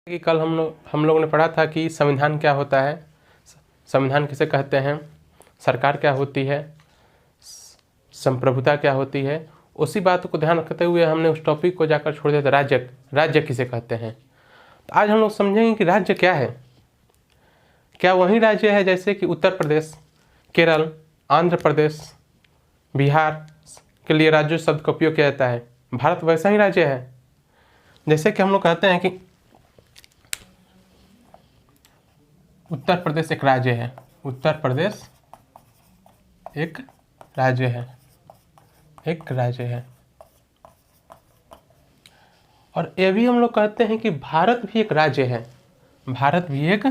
कि कल हम लोगों ने पढ़ा था कि संविधान क्या होता है, संविधान किसे कहते हैं, सरकार क्या होती है, संप्रभुता क्या होती है। उसी बात को ध्यान रखते हुए हमने उस टॉपिक को जाकर छोड़ दिया था, राज्य किसे कहते हैं। तो आज हम लोग समझेंगे कि राज्य क्या है। क्या वही राज्य है जैसे कि उत्तर प्रदेश, केरल, आंध्र प्रदेश, बिहार के लिए राज्य शब्द का उपयोग किया जाता है। भारत वैसा ही राज्य है। जैसे कि हम लोग कहते हैं कि उत्तर प्रदेश एक राज्य है, उत्तर प्रदेश एक राज्य है, एक राज्य है। और ये भी हम लोग कहते हैं कि भारत भी एक राज्य है, भारत भी एक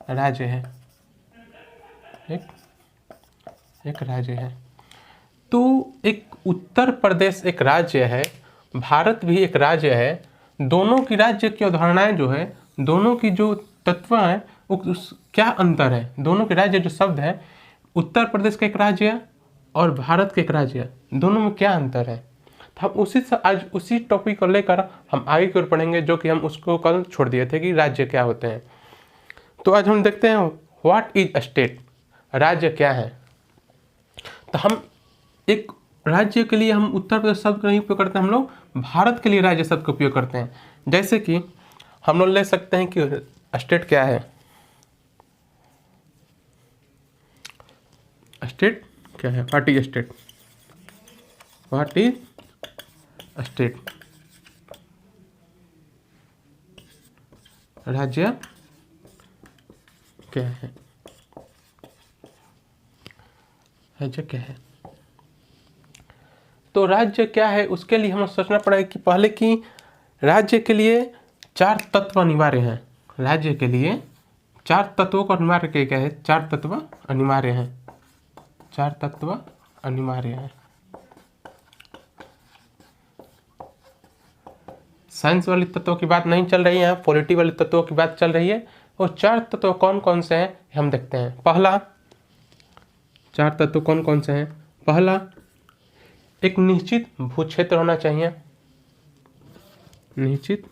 राज्य है, एक राज्य है। तो एक उत्तर प्रदेश एक राज्य है, भारत भी एक राज्य है। दोनों की राज्य की अवधारणाएं जो है, दोनों की जो तत्व हैं, क्या अंतर है। दोनों के राज्य जो शब्द है, उत्तर प्रदेश का एक राज्य और भारत के एक राज्य, दोनों में क्या अंतर है। तो हम आज उसी टॉपिक को लेकर हम आगे की ओर पढ़ेंगे, जो कि हम उसको कल छोड़ दिए थे कि राज्य क्या होते हैं। तो आज हम देखते हैं व्हाट इज स्टेट, राज्य क्या है। तो हम एक राज्य के लिए हम उत्तर प्रदेश शब्द का नहीं उपयोग करते, हम लोग भारत के लिए राज्य शब्द का उपयोग करते हैं। जैसे कि हम लोग ले सकते हैं कि स्टेट क्या है, स्टेट क्या है, what is state, what is state, राज्य क्या है, राज्य क्या है। तो राज्य क्या है उसके लिए हमें सोचना पड़ेगा कि पहले कि राज्य के लिए 4 तत्व अनिवार्य हैं। राज्य के लिए 4 तत्वों को अनिवार्य किया गया है, 4 तत्व अनिवार्य हैं, 4 तत्व अनिवार्य हैं। साइंस वाली तत्वों की बात नहीं चल रही है, पॉलिटी वाली तत्वों की बात चल रही है। और 4 तत्व कौन कौन से हैं हम देखते हैं। पहला, 4 तत्व कौन कौन से हैं। पहला, एक निश्चित भू क्षेत्र होना चाहिए, निश्चित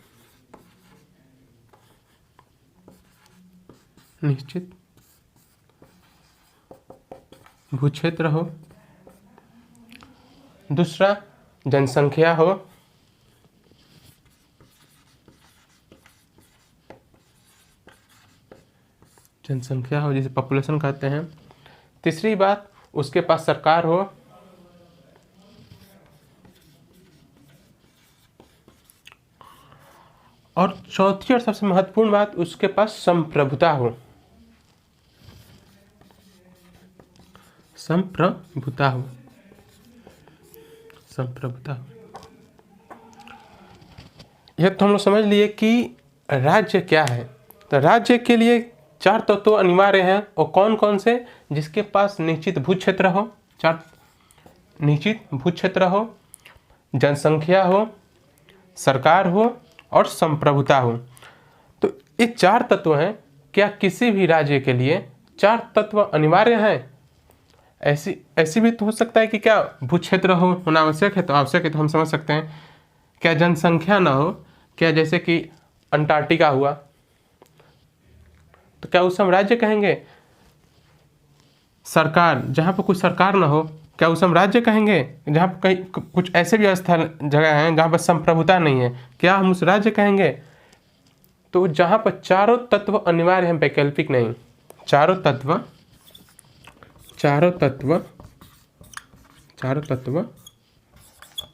भू क्षेत्र हो। दूसरा, जनसंख्या हो, जिसे पॉपुलेशन कहते हैं। तीसरी बात, उसके पास सरकार हो। और चौथी और सबसे महत्वपूर्ण बात, उसके पास संप्रभुता हो, संप्रभुता हो। यह तो हम लोग समझ लिए कि राज्य क्या है। तो राज्य के लिए 4 तत्व अनिवार्य हैं। और कौन कौन से, जिसके पास निश्चित भू क्षेत्र हो, 4 निश्चित भू क्षेत्र हो, जनसंख्या हो, सरकार हो और संप्रभुता हो। तो ये 4 तत्व हैं। क्या किसी भी राज्य के लिए 4 तत्व अनिवार्य हैं। ऐसी भी तो हो सकता है कि क्या भू क्षेत्र होना आवश्यक है, तो आवश्यक है तो हम समझ सकते हैं। क्या जनसंख्या ना हो, क्या जैसे कि अंटार्कटिका हुआ, तो क्या उसे हम राज्य कहेंगे। सरकार, जहाँ पर कुछ सरकार ना हो, क्या उसे हम राज्य कहेंगे। जहाँ पर कहीं कुछ ऐसे भी स्थल जगह हैं जहाँ पर संप्रभुता नहीं है, क्या हम उस राज्य कहेंगे। तो जहाँ पर चारों तत्व अनिवार्य हैं, वैकल्पिक नहीं, चारों तत्व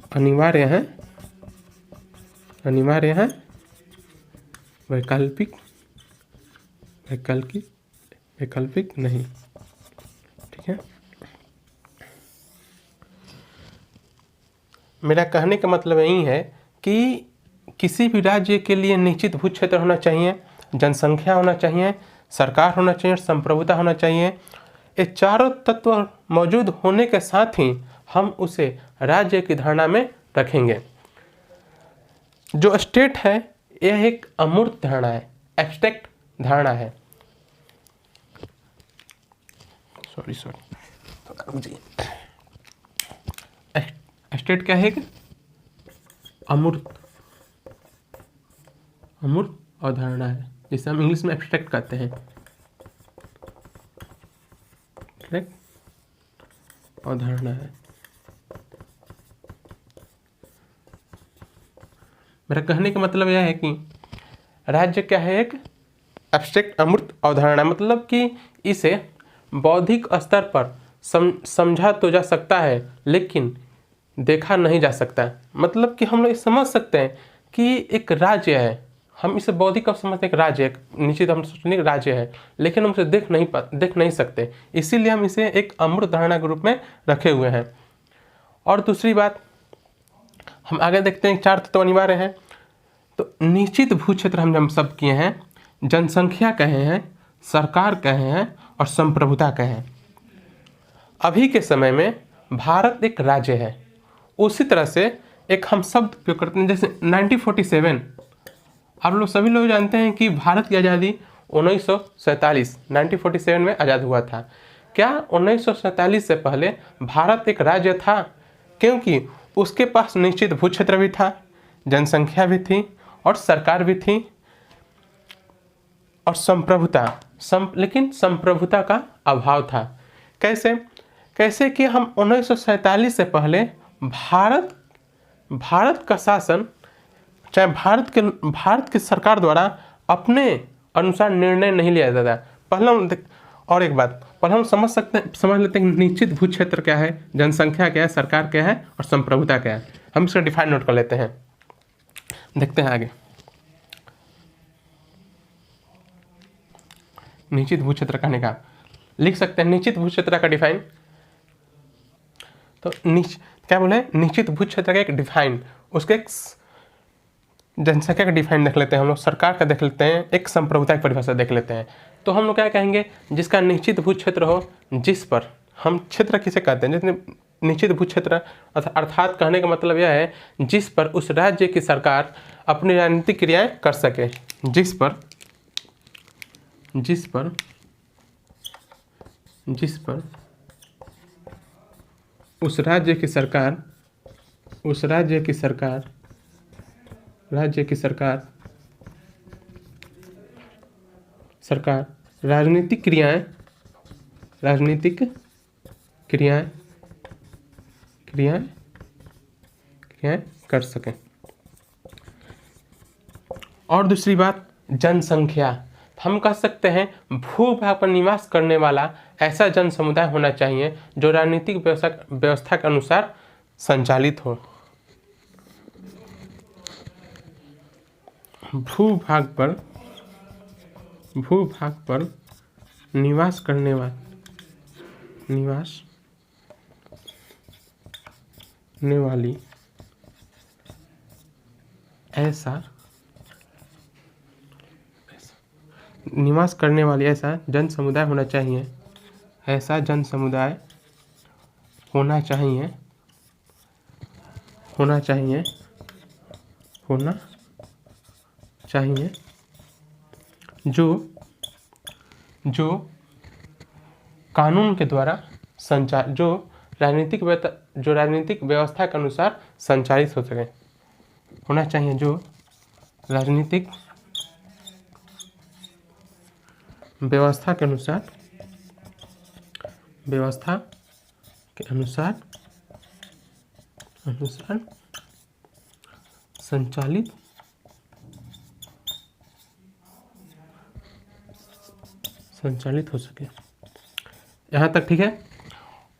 अनिवार्य हैं, वैकल्पिक नहीं। ठीक है, मेरा कहने का मतलब यही है कि किसी भी राज्य के लिए निश्चित भू क्षेत्र होना चाहिए, जनसंख्या होना चाहिए, सरकार होना चाहिए, संप्रभुता होना चाहिए। ये चारों तत्व मौजूद होने के साथ ही हम उसे राज्य की धारणा में रखेंगे। जो स्टेट है यह एक अमूर्त धारणा है, एब्स्ट्रैक्ट धारणा है। सॉरी स्टेट क्या है, अमूर्त अवधारणा है, जिसे हम इंग्लिश में एब्स्ट्रैक्ट कहते हैं। अवधारणा है। मेरा कहने का मतलब यह है कि राज्य क्या है, एक एब्स्ट्रैक्ट अमूर्त अवधारणा, मतलब कि इसे बौद्धिक स्तर पर समझा तो जा सकता है लेकिन देखा नहीं जा सकता। मतलब कि हम लोग समझ सकते हैं कि एक राज्य है, हम इसे बौद्धिक समझते हैं, एक राज्य है, निश्चित हम सोचते हैं राज्य है, लेकिन हम उसे देख नहीं सकते, इसीलिए हम इसे एक अमूर्त धारणा के रूप में रखे हुए हैं। और दूसरी बात, हम आगे देखते हैं 4 तत्व अनिवार्य हैं। तो निश्चित भू क्षेत्र हम सब किए हैं, जनसंख्या कहे हैं, सरकार कहे हैं और संप्रभुता कहे हैं। अभी के समय में भारत एक राज्य है, उसी तरह से एक हम शब्द उपयोग करते हैं, जैसे 1947, आप लोग सभी लोग जानते हैं कि भारत की आज़ादी 1947 में आज़ाद हुआ था। क्या 1947 से पहले भारत एक राज्य था? क्योंकि उसके पास निश्चित भू क्षेत्र भी था, जनसंख्या भी थी और सरकार भी थी और संप्रभुता, लेकिन संप्रभुता का अभाव था। कैसे कि हम 1947 से पहले भारत का शासन, चाहे भारत की सरकार द्वारा अपने अनुसार निर्णय नहीं लिया जाता। पहले हम समझ लेते हैं निश्चित भू क्षेत्र क्या है, जनसंख्या क्या है, सरकार क्या है और संप्रभुता क्या है। हम इसका डिफाइन नोट कर लेते हैं, देखते हैं आगे। निश्चित भू क्षेत्र कहने का लिख सकते हैं, निश्चित भू क्षेत्र का डिफाइन। तो क्या बोले, निश्चित भू क्षेत्र का एक डिफाइन, उसके एक जनसंख्या का डिफाइन देख लेते हैं हम लोग, सरकार का देख लेते हैं, एक संप्रभुता की परिभाषा देख लेते हैं। तो हम लोग क्या कहेंगे, जिसका निश्चित भू क्षेत्र हो, जिस पर हम क्षेत्र किसे कहते हैं, जिसने निश्चित भू क्षेत्र अर्थात कहने का मतलब यह है जिस पर उस राज्य की सरकार अपनी राजनीतिक क्रियाएं कर सके, जिस पर उस राज्य की सरकार राजनीतिक क्रियाएं कर सकें। और दूसरी बात, जनसंख्या, हम कह सकते हैं भूभाग पर निवास करने वाला ऐसा जन समुदाय होना चाहिए जो राजनीतिक व्यवस्था के अनुसार संचालित हो। भूभाग पर निवास करने वाली ऐसा जन समुदाय होना चाहिए, ऐसा जन समुदाय होना चाहिए जो कानून के द्वारा जो राजनीतिक व्यवस्था के अनुसार संचालित हो सके, होना चाहिए जो राजनीतिक व्यवस्था के अनुसार संचालित हो सके। यहाँ तक ठीक है।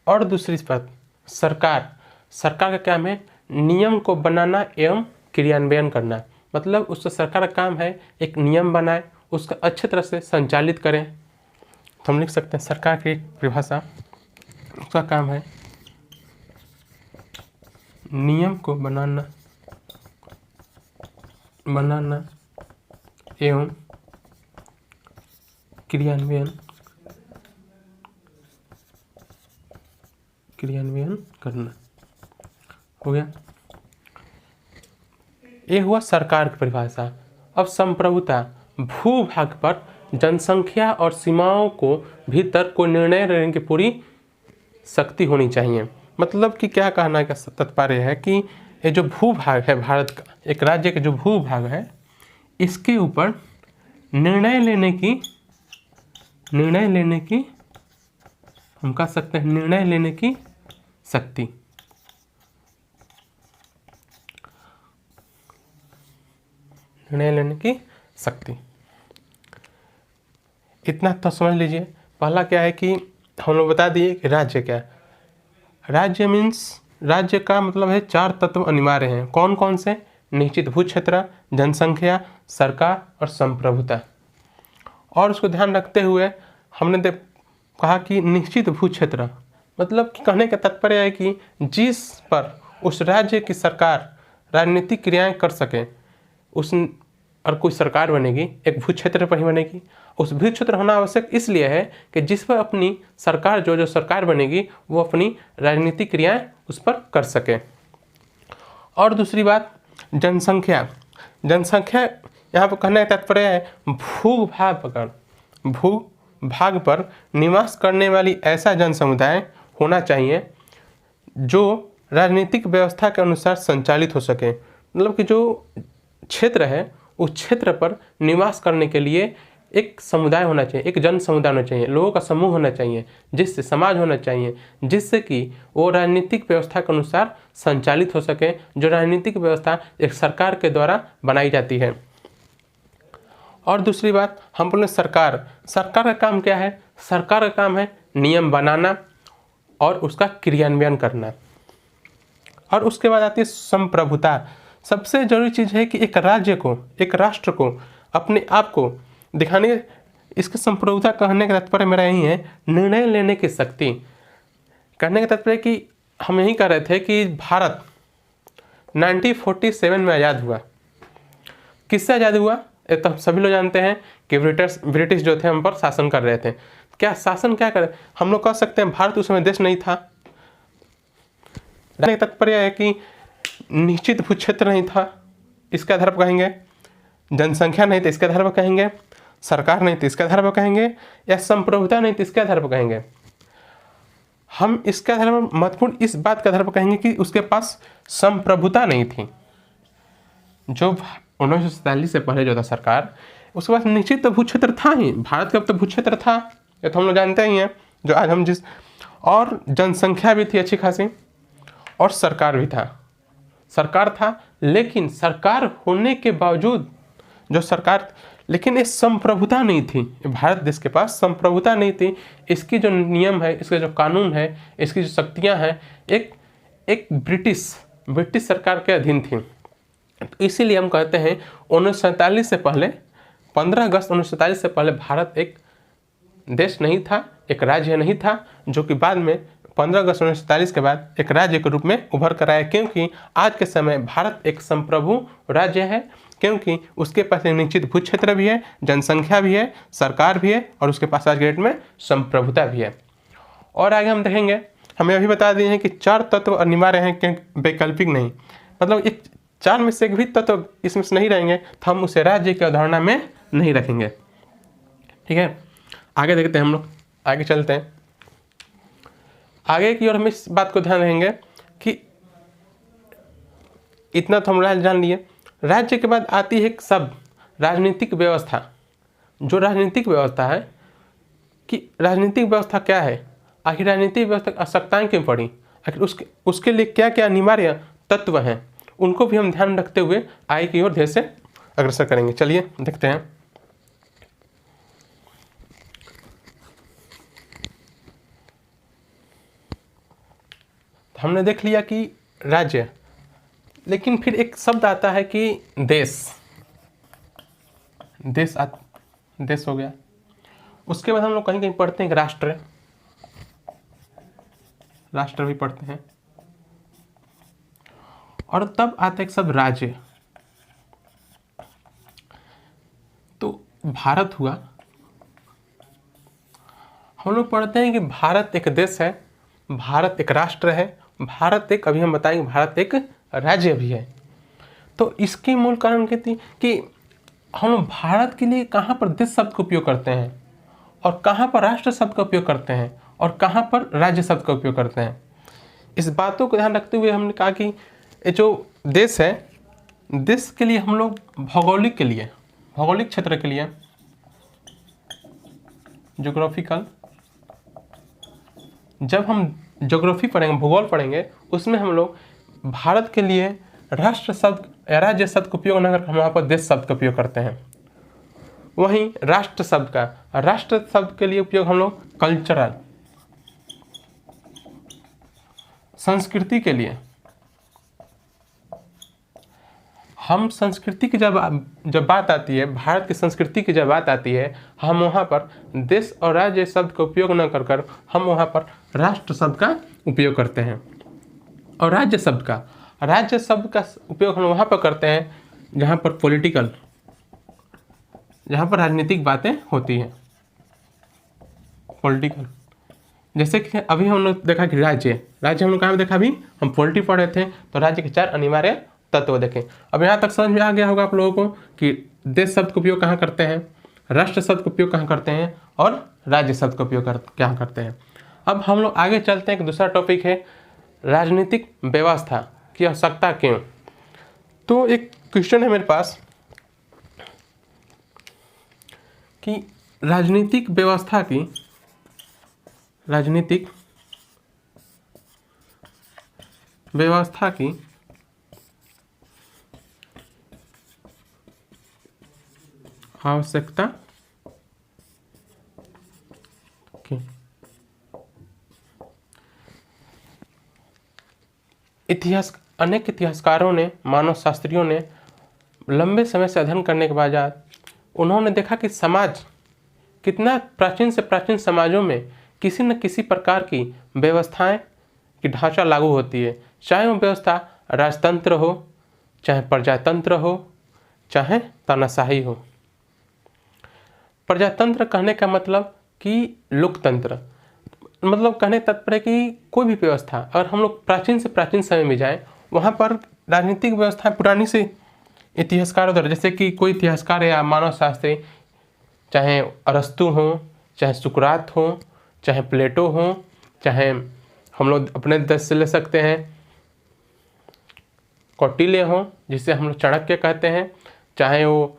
और दूसरी बात, सरकार का काम है नियम को बनाना एवं क्रियान्वयन करना। मतलब उसका सरकार का काम है एक नियम बनाए, उसका अच्छी तरह से संचालित करें। तो हम लिख सकते हैं सरकार की परिभाषा, उसका काम है नियम को बनाना एवं क्रियान्वयन करना। हो गया, ये हुआ सरकार की परिभाषा। अब संप्रभुता, भूभाग पर जनसंख्या और सीमाओं को भीतर कोई निर्णय लेने की पूरी शक्ति होनी चाहिए। मतलब कि क्या कहना का तात्पर्य है कि ये जो भूभाग है भारत का, एक राज्य का जो भूभाग है, इसके ऊपर निर्णय लेने की हम कह सकते हैं निर्णय लेने की शक्ति। निर्णय लेने की शक्ति, इतना तो समझ लीजिए। पहला क्या है कि हम लोग बता दिए कि राज्य क्या है। राज्य मीन्स, राज्य का मतलब है 4 तत्व अनिवार्य हैं। कौन कौन से? निश्चित भू क्षेत्र, जनसंख्या, सरकार और संप्रभुता। और उसको ध्यान रखते हुए हमने कहा कि निश्चित भू क्षेत्र मतलब कि कहने का तात्पर्य है कि जिस पर उस राज्य की सरकार राजनीतिक क्रियाएं कर सके, उस और कोई सरकार बनेगी एक भू क्षेत्र पर ही बनेगी। उस भू क्षेत्र होना आवश्यक इसलिए है कि जिस पर अपनी सरकार जो सरकार बनेगी वो अपनी राजनीतिक क्रियाएं उस पर कर सके। और दूसरी बात जनसंख्या। जनसंख्या यहाँ पर कहने का तात्पर्य है भूभाग पर निवास करने वाली ऐसा जन समुदाय होना चाहिए जो राजनीतिक व्यवस्था के अनुसार संचालित हो सके। मतलब कि जो क्षेत्र है उस क्षेत्र पर निवास करने के लिए एक समुदाय होना चाहिए, एक जन समुदाय होना चाहिए, लोगों का समूह होना चाहिए, जिससे समाज होना चाहिए, जिससे कि वो राजनीतिक व्यवस्था के अनुसार संचालित हो सके, जो राजनीतिक व्यवस्था एक सरकार के द्वारा बनाई जाती है। और दूसरी बात हम बोले सरकार का काम क्या है? सरकार का काम है नियम बनाना और उसका क्रियान्वयन करना। और उसके बाद आती है संप्रभुता। सबसे जरूरी चीज़ है कि एक राज्य को, एक राष्ट्र को अपने आप को दिखाने, इसके संप्रभुता कहने का तात्पर्य मेरा यही है निर्णय लेने की शक्ति। कहने का तात्पर्य कि हम यही कह रहे थे कि भारत 1947 में आज़ाद हुआ। किससे आज़ाद हुआ? एक तो सभी लोग जानते हैं कि ब्रिटिश जो थे हम पर शासन कर रहे थे। क्या शासन क्या करे? हम लोग कह सकते हैं भारत उस समय देश नहीं था। कहने का तात्पर्य है कि निश्चित भू क्षेत्र नहीं था, इसके आधार पर कहेंगे। जनसंख्या नहीं तो इसके आधार पर कहेंगे। सरकार नहीं तो इसके आधार पर कहेंगे। या संप्रभुता नहीं तो इसके आधार पर कहेंगे। हम इसके आधार पर महत्वपूर्ण इस बात के आधार पर कहेंगे कि उसके पास संप्रभुता नहीं थी। जो 1947 से पहले जो था सरकार, उसके पास निश्चित तो भू क्षेत्र था ही, भारत का तो भू क्षेत्र था, ये तो हम लोग जानते ही हैं। जो आज हम जिस, और जनसंख्या भी थी अच्छी खासी, और सरकार भी था। सरकार था, लेकिन सरकार होने के बावजूद जो सरकार, लेकिन ये संप्रभुता नहीं थी। भारत देश के पास संप्रभुता नहीं थी। इसकी जो नियम है, इसके जो कानून है, इसकी जो शक्तियां हैं, एक ब्रिटिश सरकार के अधीन थी। तो इसीलिए हम कहते हैं 1947 से पहले, 15 अगस्त 1947 से पहले भारत एक देश नहीं था, एक राज्य नहीं था, जो कि बाद में 15 अगस्त 1947 के बाद एक राज्य के रूप में उभर कर आया। क्योंकि आज के समय भारत एक संप्रभु राज्य है, क्योंकि उसके पास एक निश्चित भू क्षेत्र भी है, जनसंख्या भी है, सरकार भी है, और उसके पास आज के डेट में संप्रभुता भी है। और आगे हम देखेंगे, हमें अभी बता दिए हैं कि 4 तत्व अनिवार्य हैं, क्योंकि वैकल्पिक नहीं। मतलब एक 4 में से एक भी तत्व इसमें से नहीं रहेंगे तो हम उसे राज्य की अवधारणा में नहीं रखेंगे। ठीक है, आगे देखते हैं, हम लोग आगे चलते हैं। आगे की ओर हम इस बात को ध्यान रखेंगे कि इतना तो हम राज्य जान लिए। राज्य के बाद आती है एक शब्द राजनीतिक व्यवस्था। जो राजनीतिक व्यवस्था है कि राजनीतिक व्यवस्था क्या है, आखिर राजनीतिक व्यवस्था की आवश्यकताएं क्यों पड़ी, आखिर उसके लिए क्या क्या अनिवार्य तत्व हैं, उनको भी हम ध्यान रखते हुए आगे की ओर धीरे से अग्रसर करेंगे। चलिए देखते हैं। हमने देख लिया कि राज्य, लेकिन फिर एक शब्द आता है कि देश हो गया। उसके बाद हम लोग कहीं कहीं पढ़ते हैं कि राष्ट्र भी पढ़ते हैं। और तब आता है एक शब्द राज्य। तो भारत हुआ, हम लोग पढ़ते हैं कि भारत एक देश है, भारत एक राष्ट्र है, भारत एक, अभी हम बताएंगे भारत एक राज्य भी है। तो इसके मूल कारण कहती कि हम भारत के लिए कहाँ पर देश शब्द का उपयोग करते हैं, और कहाँ पर राष्ट्र शब्द का उपयोग करते हैं, और कहाँ पर राज्य शब्द का उपयोग करते हैं। इस बातों को ध्यान रखते हुए हमने कहा कि ये जो देश है, देश के लिए हम लोग भौगोलिक क्षेत्र के लिए ज्योग्राफिकल, जब हम ज्योग्राफी पढ़ेंगे, भूगोल पढ़ेंगे, उसमें हम लोग भारत के लिए राष्ट्र शब्द या राज्य शब्द का उपयोग न करके हम वहाँ पर देश शब्द का उपयोग करते हैं। वहीं राष्ट्र शब्द के लिए उपयोग हम लोग कल्चरल, संस्कृति के लिए हम संस्कृति की जब बात आती है, भारत की संस्कृति की जब बात आती है, हम वहाँ पर देश और राज्य शब्द का उपयोग न कर हम वहाँ पर राष्ट्र शब्द का उपयोग करते हैं। और राज्य शब्द का उपयोग हम वहाँ पर करते हैं जहाँ पर पॉलिटिकल, जहाँ पर राजनीतिक बातें होती हैं, पॉलिटिकल। जैसे कि अभी हम लोग देखा कि राज्य हम लोग कहाँ देखा, अभी हम पॉलिटी पढ़ रहे थे, तो राज्य के 4 अनिवार्य तत्व देखें। अब यहाँ तक समझ में आ गया होगा आप लोगों को कि देश शब्द का उपयोग कहाँ करते हैं, राष्ट्र शब्द का उपयोग कहाँ करते हैं और राज्य शब्द का उपयोग कहाँ करते हैं। अब हम लोग आगे चलते हैं। एक दूसरा टॉपिक है राजनीतिक व्यवस्था की आवश्यकता क्यों। तो एक क्वेश्चन है मेरे पास कि राजनीतिक व्यवस्था की आवश्यकता की। अनेक इतिहासकारों ने, मानव शास्त्रियों ने लंबे समय से अध्ययन करने के बाद उन्होंने देखा कि समाज कितना प्राचीन से प्राचीन समाजों में किसी न किसी प्रकार की व्यवस्थाएं की ढांचा लागू होती है, चाहे वो व्यवस्था राजतंत्र हो, चाहे प्रजातंत्र हो, चाहे तानाशाही हो। प्रजातंत्र कहने का मतलब कि लोकतंत्र, मतलब कहने तात्पर्य है कि कोई भी व्यवस्था, अगर हम लोग प्राचीन से प्राचीन समय में जाएं, वहाँ पर राजनीतिक व्यवस्था पुरानी से इतिहासकारों द्वारा, जैसे कि कोई इतिहासकार या मानव शास्त्री, चाहे अरस्तु हो, चाहे सुकरात हो, चाहे प्लेटो हो, चाहे हम लोग अपने देश से ले सकते हैं कौटिल्य हो, जिसे हम लोग चाणक्य कहते हैं, चाहे वो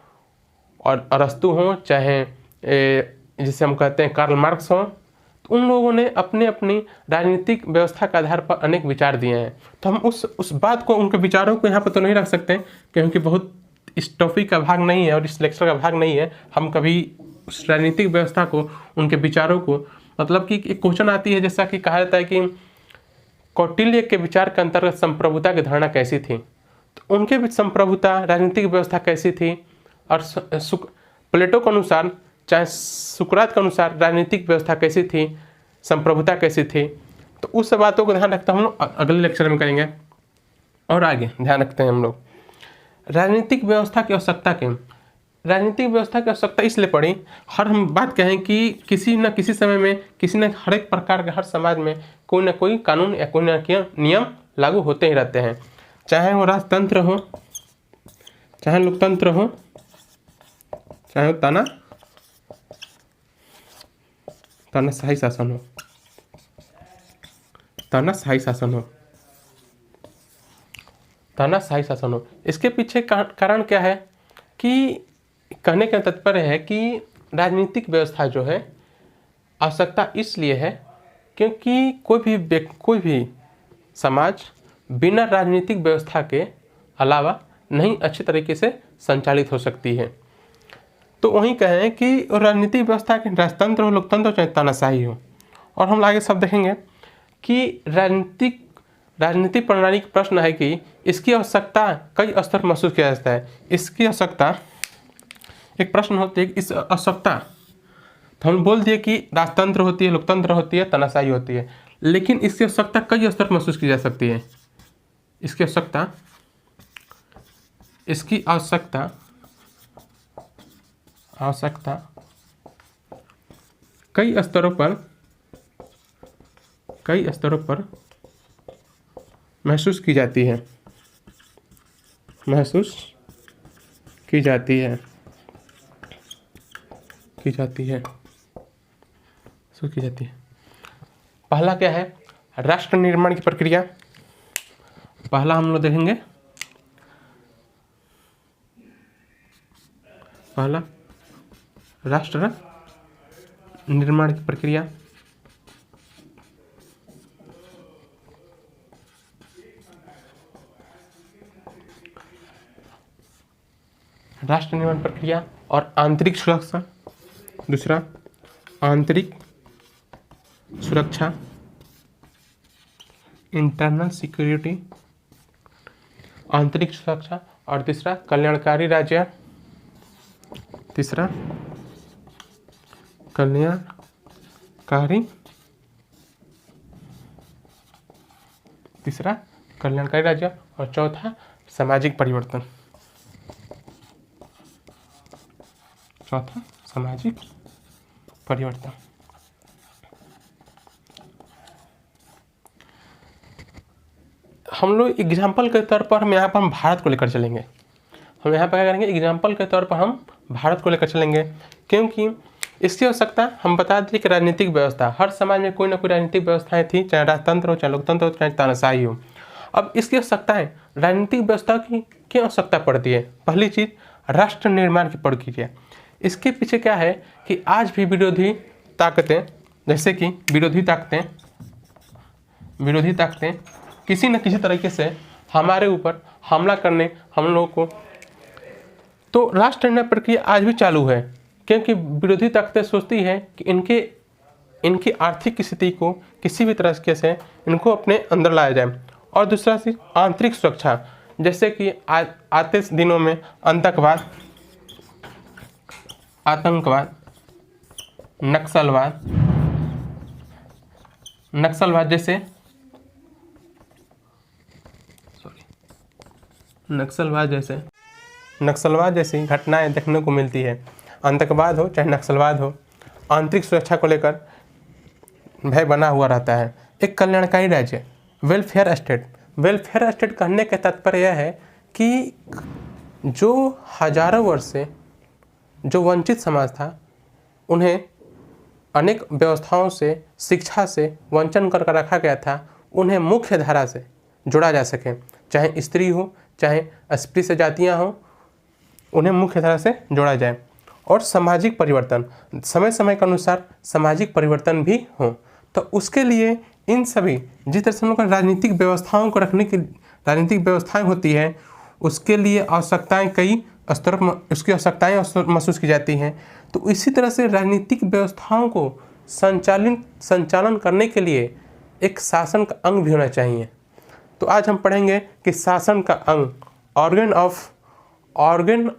और अरस्तु हो, चाहे जिसे हम कहते हैं कार्ल मार्क्स हो, तो उन लोगों ने अपने अपनी राजनीतिक व्यवस्था के आधार पर अनेक विचार दिए हैं। तो हम उस बात को, उनके विचारों को यहाँ पर तो नहीं रख सकते क्योंकि बहुत इस टॉपिक का भाग नहीं है और इस लेक्चर का भाग नहीं है। हम कभी उस राजनीतिक व्यवस्था को, उनके विचारों को, मतलब कि एक क्वेश्चन आती है जैसा कि कहा जाता है कि कौटिल्य के विचार के अंतर्गत संप्रभुता की धारणा कैसी थी, तो उनके संप्रभुता राजनीतिक व्यवस्था कैसी थी, और प्लेटो के अनुसार, चाहे सुकरात के अनुसार राजनीतिक व्यवस्था कैसी थी, संप्रभुता कैसी थी। तो उस बातों को ध्यान रखते हम लोग अगले लेक्चर में करेंगे। और आगे ध्यान रखते हैं हम लोग राजनीतिक व्यवस्था की आवश्यकता क्यों। राजनीतिक व्यवस्था की आवश्यकता इसलिए पड़ी, हम बात कहें कि किसी न किसी समय में, किसी न हर एक प्रकार के हर समाज में कोई ना कोई कानून या कोई ना कोई नियम लागू होते ही रहते हैं, चाहे वो राजतंत्र हो, चाहे लोकतंत्र हो, चाहे वो तानाशाही शासन हो। इसके पीछे कारण क्या है कि कहने का तात्पर्य है कि राजनीतिक व्यवस्था जो है आवश्यकता इसलिए है क्योंकि कोई भी समाज बिना राजनीतिक व्यवस्था के अलावा नहीं अच्छे तरीके से संचालित हो सकती है। तो वहीं कहें कि राजनीतिक व्यवस्था के राजतंत्र हो, लोकतंत्र हो, चाहे तानाशाही हो। और हम आगे सब देखेंगे कि राजनीतिक प्रणाली का प्रश्न है कि इसकी आवश्यकता कई स्तर पर महसूस किया जाता है। इसकी आवश्यकता, एक प्रश्न होती है कि इस आवश्यकता, तो हम बोल दिए कि राजतंत्र होती है, लोकतंत्र होती है, तानाशाही होती है, लेकिन इसकी आवश्यकता कई स्तर पर महसूस की जा सकती है। इसकी आवश्यकता कई स्तरों पर महसूस की जाती है। पहला क्या है, राष्ट्र निर्माण की प्रक्रिया। पहला हम लोग देखेंगे, पहला राष्ट्र निर्माण की प्रक्रिया। राष्ट्र निर्माण प्रक्रिया और आंतरिक सुरक्षा। दूसरा आंतरिक सुरक्षा, इंटरनल सिक्योरिटी, आंतरिक सुरक्षा। और तीसरा कल्याणकारी राज्य। तीसरा कल्याणकारी, तीसरा कल्याणकारी राज्य। और चौथा सामाजिक परिवर्तन। चौथा सामाजिक परिवर्तन। हम लोग एग्जाम्पल के तौर पर हम यहाँ पर भारत को लेकर चलेंगे। हम यहाँ पर क्या करेंगे, एग्जाम्पल के तौर पर हम भारत को लेकर चलेंगे, क्योंकि इसकी आवश्यकता, हम बता दें कि राजनीतिक व्यवस्था, हर समाज में कोई ना कोई राजनीतिक व्यवस्थाएं थी, चाहे राजतंत्र हो, चाहे लोकतंत्र हो, चाहे तानाशाही हो। अब इसकी आवश्यकताएं, राजनीतिक व्यवस्था की क्या आवश्यकता पड़ती है? पहली चीज राष्ट्र निर्माण की प्रक्रिया। इसके पीछे क्या है कि आज भी विरोधी ताकतें, जैसे कि विरोधी ताकतें किसी न किसी तरीके से हमारे ऊपर हमला करने, हम लोगों को, तो राष्ट्र निर्माण प्रक्रिया आज भी चालू है, क्योंकि विरोधी ताकतें सोचती है कि इनकी आर्थिक स्थिति को किसी भी तरीके से इनको अपने अंदर लाया जाए। और दूसरा चीज आंतरिक सुरक्षा, जैसे कि आते दिनों में आतंकवाद, नक्सलवाद जैसी घटनाएं देखने को मिलती है। आतंकवाद हो चाहे नक्सलवाद हो, आंतरिक सुरक्षा को लेकर भय बना हुआ रहता है। एक कल्याणकारी राज्य, वेलफेयर स्टेट कहने का तात्पर्य यह है कि जो हजारों वर्ष से जो वंचित समाज था, उन्हें अनेक व्यवस्थाओं से, शिक्षा से वंचन कर रखा गया था, उन्हें मुख्य धारा से जोड़ा जा सके, चाहे स्त्री हो, चाहे अस्पृश्य जातियाँ हों, उन्हें मुख्य धारा से जोड़ा जाए। और सामाजिक परिवर्तन, समय समय के अनुसार सामाजिक परिवर्तन भी हो, तो उसके लिए इन सभी, जिस तरह से हम लोग राजनीतिक व्यवस्थाओं को रखने की राजनीतिक व्यवस्थाएं होती है, उसके लिए आवश्यकताएं कई स्तर पर उसकी आवश्यकताएं महसूस की जाती हैं। तो इसी तरह से राजनीतिक व्यवस्थाओं को संचालन करने के लिए एक शासन का अंग भी होना चाहिए। तो आज हम पढ़ेंगे कि शासन का अंग, ऑर्गन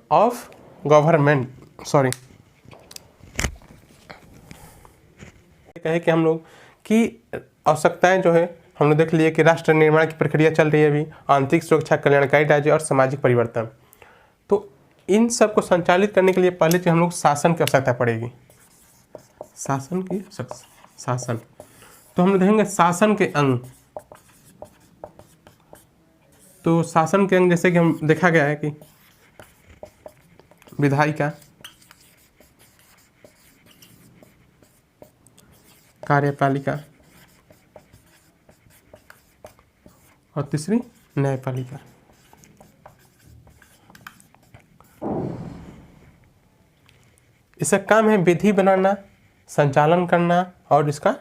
ऑफ गवर्नमेंट, कहे कि हम लोग की आवश्यकताएं जो है, हम लोग देख लिए कि राष्ट्र निर्माण की प्रक्रिया चल रही है अभी, आंतरिक सुरक्षा, कल्याणकारी राज्य और सामाजिक परिवर्तन। तो इन सब को संचालित करने के लिए पहले चीज हम लोग शासन की आवश्यकता पड़ेगी। शासन तो हम लोग देखेंगे शासन के अंग। तो शासन के अंग जैसे कि हम देखा गया है कि विधायिका, कार्यपालिका और तीसरी न्यायपालिका। इसका काम है विधि बनाना, संचालन करना और इसका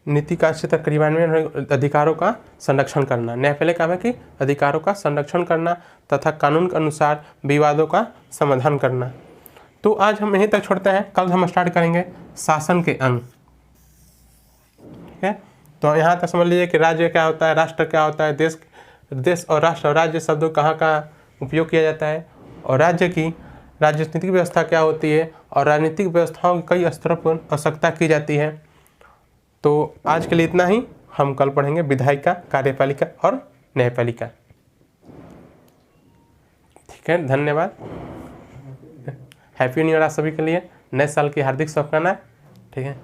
नीति का अच्छी तरह क्रियान्वयन, अधिकारों का संरक्षण करना। न्यायपालिका काम है कि अधिकारों का संरक्षण करना तथा कानून के अनुसार विवादों का समाधान करना। तो आज हम यहीं तक छोड़ते हैं, कल हम स्टार्ट करेंगे शासन के अंग। ठीक है, तो यहाँ तक समझ लीजिए कि राज्य क्या होता है, राष्ट्र क्या होता है, देश और राष्ट्र और राज्य शब्दों कहाँ उपयोग किया जाता है, और राज्य की राजनीतिक व्यवस्था क्या होती है, और राजनीतिक व्यवस्थाओं की कई स्तरों पर आवश्यकता की जाती है। तो आज के लिए इतना ही, हम कल पढ़ेंगे विधायिका, कार्यपालिका और न्यायपालिका। ठीक है, धन्यवाद। हैप्पी न्यू ईयर आप सभी के लिए, नए साल की हार्दिक शुभकामनाएं। ठीक है।